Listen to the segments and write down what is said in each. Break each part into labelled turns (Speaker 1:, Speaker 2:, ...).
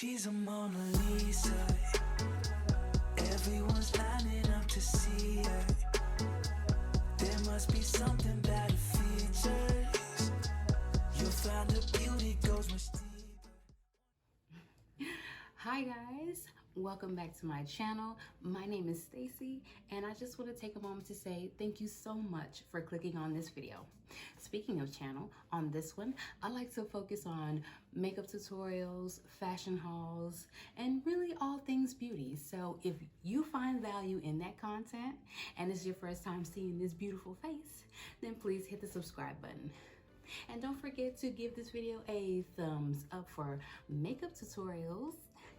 Speaker 1: She's a Mona Lisa. Everyone's lining up to see her. There must be something about her features. You'll find her beauty goes much deeper.
Speaker 2: Hi guys, welcome back to my channel. My name is Stacy and I just want to take a moment to say thank you so much for clicking on this video. Speaking of channel, on this one I like to focus on makeup tutorials, fashion hauls, and really all things beauty. So if you find value in that content and it's your first time seeing this beautiful face, then please hit the subscribe button. And don't forget to give this video a thumbs up for makeup tutorials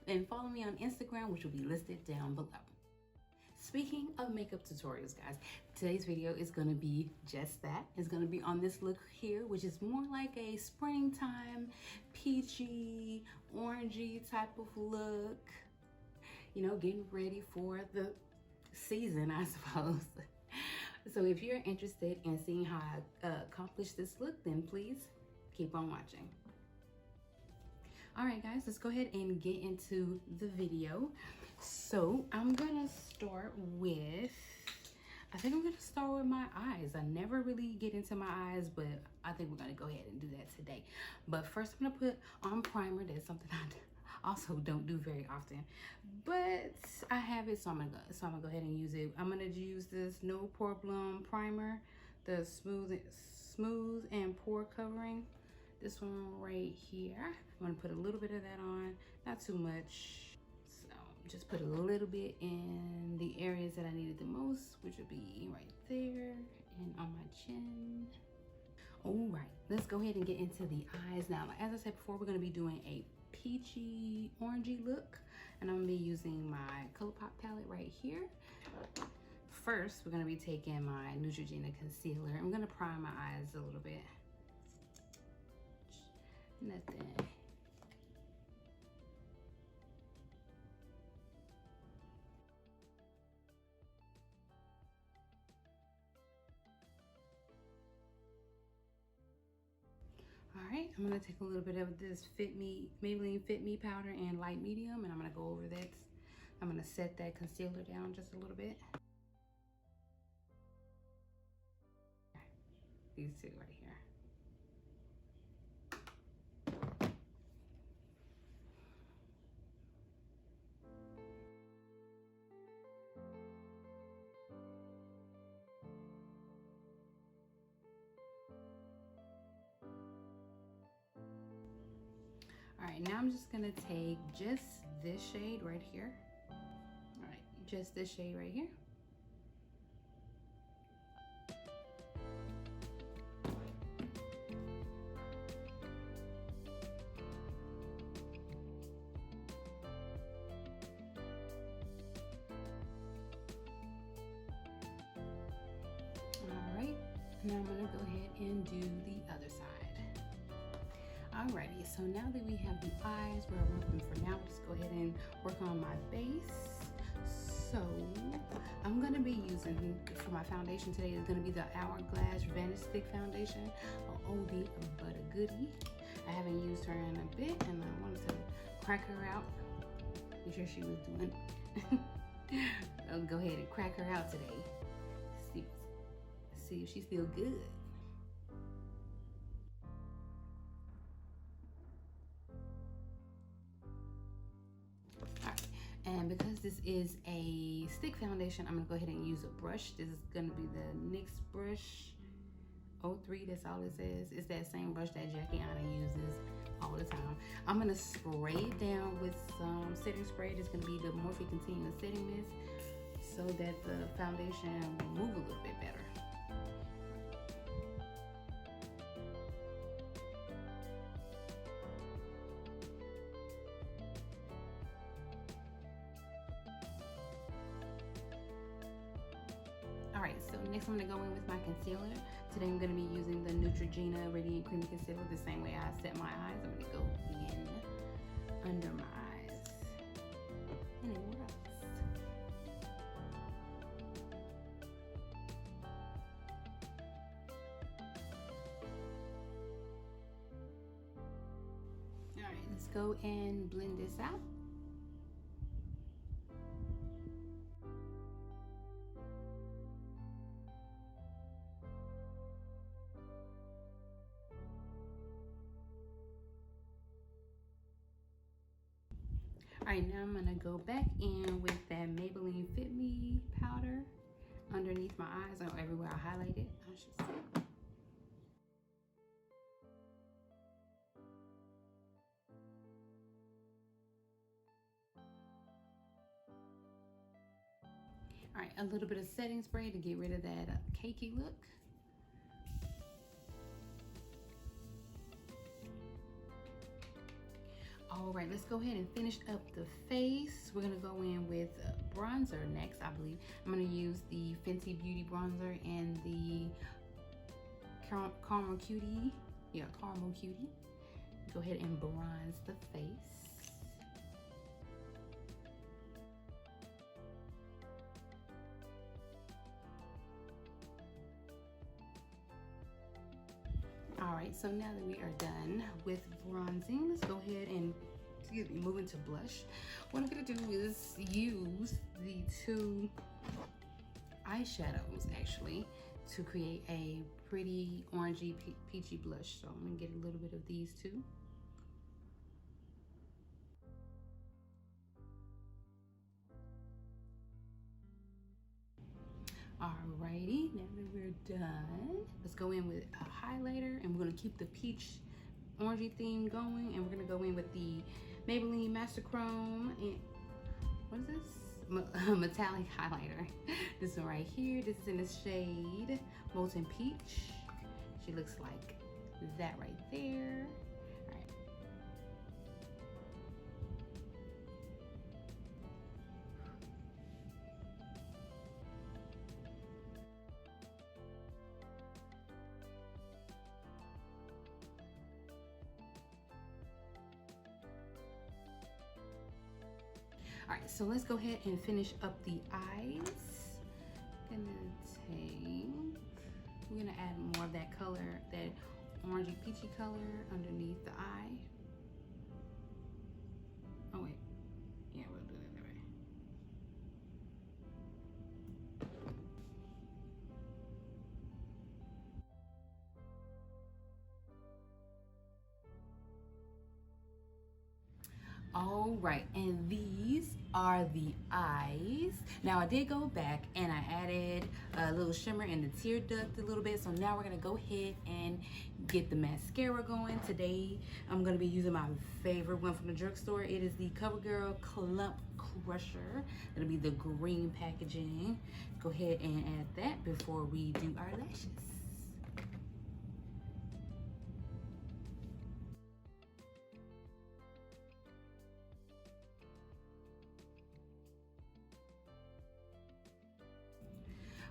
Speaker 2: and follow me on Instagram, which will be listed down below. Speaking of makeup tutorials, guys, today's video is going to be just that. It's going to be on this look here, which is more like a springtime, peachy, orangey type of look. You know, getting ready for the season, I suppose. So if you're interested in seeing how I accomplish this look, then please keep on watching. All right, guys, let's go ahead and get into the video. So I'm gonna start with, I think I'm gonna start with my eyes. I never really get into my eyes, but I think we're gonna go ahead and do that today. But first I'm gonna put on primer. That's something I also don't do very often, but I have it, so I'm gonna go ahead and use it. I'm gonna use this No Problem primer, the smooth and pore covering. This one right here. I'm gonna put a little bit of that on, not too much. So just put a little bit in the areas that I needed the most, which would be right there and on my chin. All right, let's go ahead and get into the eyes now. As I said before, we're gonna be doing a peachy orangey look, and I'm gonna be using my ColourPop palette right here. First, we're gonna be taking my Neutrogena concealer. I'm gonna prime my eyes a little bit. Nothing. All right, I'm gonna take a little bit of this Maybelline Fit Me powder in light medium, and I'm gonna go over that. I'm gonna set that concealer down just a little bit. These two right here. All right, now I'm just gonna take just this shade right here. All right, just this shade right here. All right, now I'm gonna go ahead and do the other side. Alrighty, so now that we have the eyes, we're working for now. Let's go ahead and work on my base. So I'm gonna be using, for my foundation today, is gonna be the Hourglass Vanish Stick Foundation, an oldie but a goodie. I haven't used her in a bit, and I wanted to crack her out. Make sure she was doing. I'll go ahead and crack her out today. See if she's still good. And because this is a stick foundation, I'm gonna go ahead and use a brush. This is gonna be the NYX brush 03, that's all it says. It's that same brush that Jackie Aina uses all the time. I'm gonna spray it down with some setting spray. It's gonna be the Morphe Continuous Setting Mist, so that the foundation will move a little bit better. All right, so next I'm gonna go in with my concealer. Today I'm gonna be using the Neutrogena Radiant Creamy Concealer the same way I set my eyes. I'm gonna go in under my eyes and anywhere else. All right, let's go and blend this out. All right, now I'm gonna go back in with that Maybelline Fit Me powder underneath my eyes or everywhere I highlighted, I should say. All right, a little bit of setting spray to get rid of that cakey look. All right, let's go ahead and finish up the face. We're gonna go in with bronzer next, I believe. I'm gonna use the Fenty Beauty bronzer and the Caramel Cutie. Yeah, Caramel Cutie. Go ahead and bronze the face. All right, so now that we are done with bronzing, let's go ahead and, move into blush. What I'm gonna do is use the two eyeshadows actually to create a pretty orangey peachy blush. So I'm gonna get a little bit of these two. Alrighty, now that we're done, let's go in with a highlighter, and we're gonna keep the peach orangey theme going, and we're gonna go in with the Maybelline Master Chrome and what is this? Metallic highlighter. This one right here. This is in the shade Molten Peach. She looks like that right there. All right, so let's go ahead and finish up the eyes. We're gonna add more of that color, that orangey peachy color underneath the eye. Oh wait, yeah, we'll do it that way. All right, and these are the eyes. Now I did go back and I added a little shimmer in the tear duct a little bit. So now we're gonna go ahead and get the mascara going. Today I'm gonna be using my favorite one from the drugstore. It is the CoverGirl Clump Crusher. It'll be the green packaging. Go ahead and add that before we do our lashes.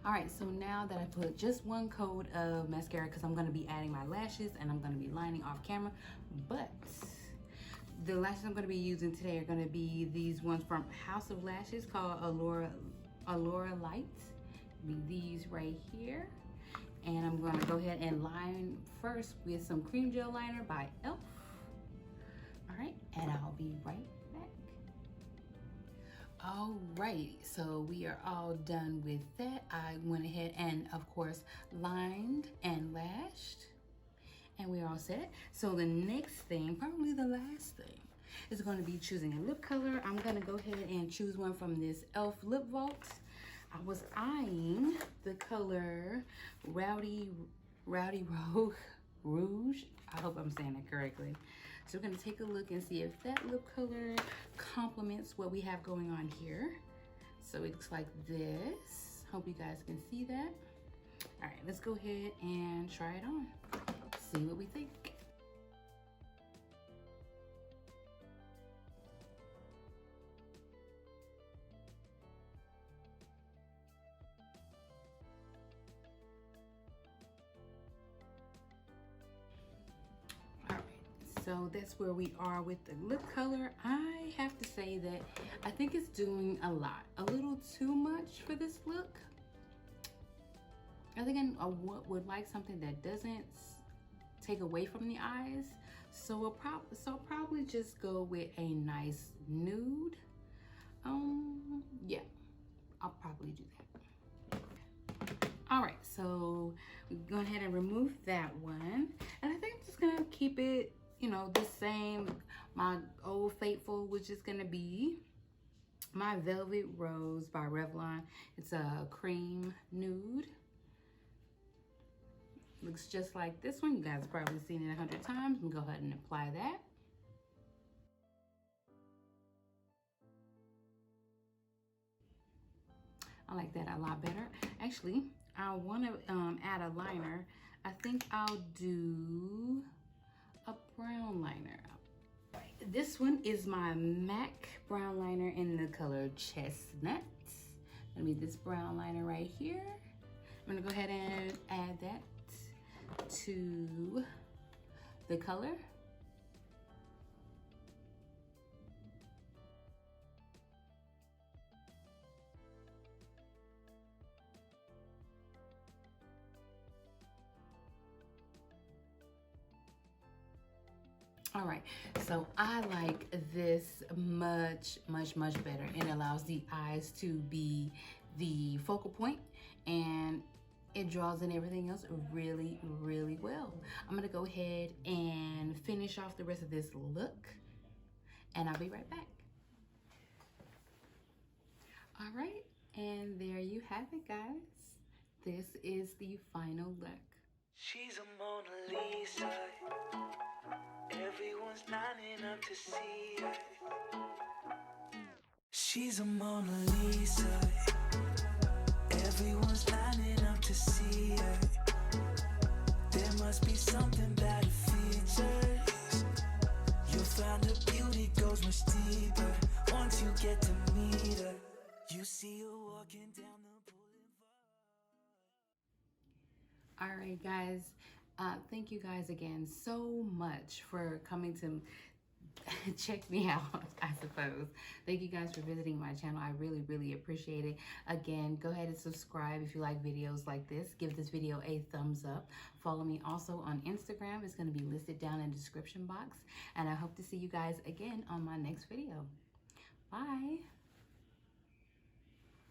Speaker 2: All right, so now that I put just one coat of mascara, because I'm gonna be adding my lashes and I'm gonna be lining off camera, but the lashes I'm gonna be using today are gonna be these ones from House of Lashes called Allura Light. Be these right here. And I'm gonna go ahead and line first with some cream gel liner by e.l.f. All right, and I'll be right back. All right, so we are all done with that. I went ahead and, of course, lined and lashed, and we're all set. So the next thing, probably the last thing, is going to be choosing a lip color. I'm going to go ahead and choose one from this e.l.f. Lip Vault. I was eyeing the color Rowdy Rouge. I hope I'm saying that correctly. So we're gonna take a look and see if that lip color complements what we have going on here. So it looks like this. Hope you guys can see that. All right, let's go ahead and try it on. See what we think. So that's where we are with the lip color. I have to say that I think it's doing a lot, a little too much for this look. I think I would like something that doesn't take away from the eyes. So I'll probably just go with a nice nude. Yeah, I'll probably do that. All right, so go ahead and remove that one. And I think I'm just gonna keep it, you know, the same. My Old Faithful, which is gonna be my Velvet Rose by Revlon. It's a cream nude. Looks just like this one. You guys have probably seen it 100 times. I'm gonna go ahead and apply that. I like that a lot better. Actually, I want to add a liner. I think I'll do a brown liner. This one is my MAC brown liner in the color Chestnut. Gonna be this brown liner right here. I'm gonna go ahead and add that to the color. All right, so I like this much better. It allows the eyes to be the focal point, and it draws in everything else really well. I'm gonna go ahead and finish off the rest of this look, and I'll be right back. All right, and there you have it, guys. This is the final look.
Speaker 1: She's a Mona Lisa. Everyone's lining up to see her. She's a Mona Lisa. Everyone's lining up to see her. There must be something about her features. You'll find her beauty goes much deeper once you get to meet her. You see her walking down the boulevard.
Speaker 2: All right, guys. Thank you guys again so much for coming to check me out, I suppose. Thank you guys for visiting my channel. I really appreciate it. Again, go ahead and subscribe if you like videos like this. Give this video a thumbs up. Follow me also on Instagram. It's going to be listed down in the description box. And I hope to see you guys again on my next video. Bye.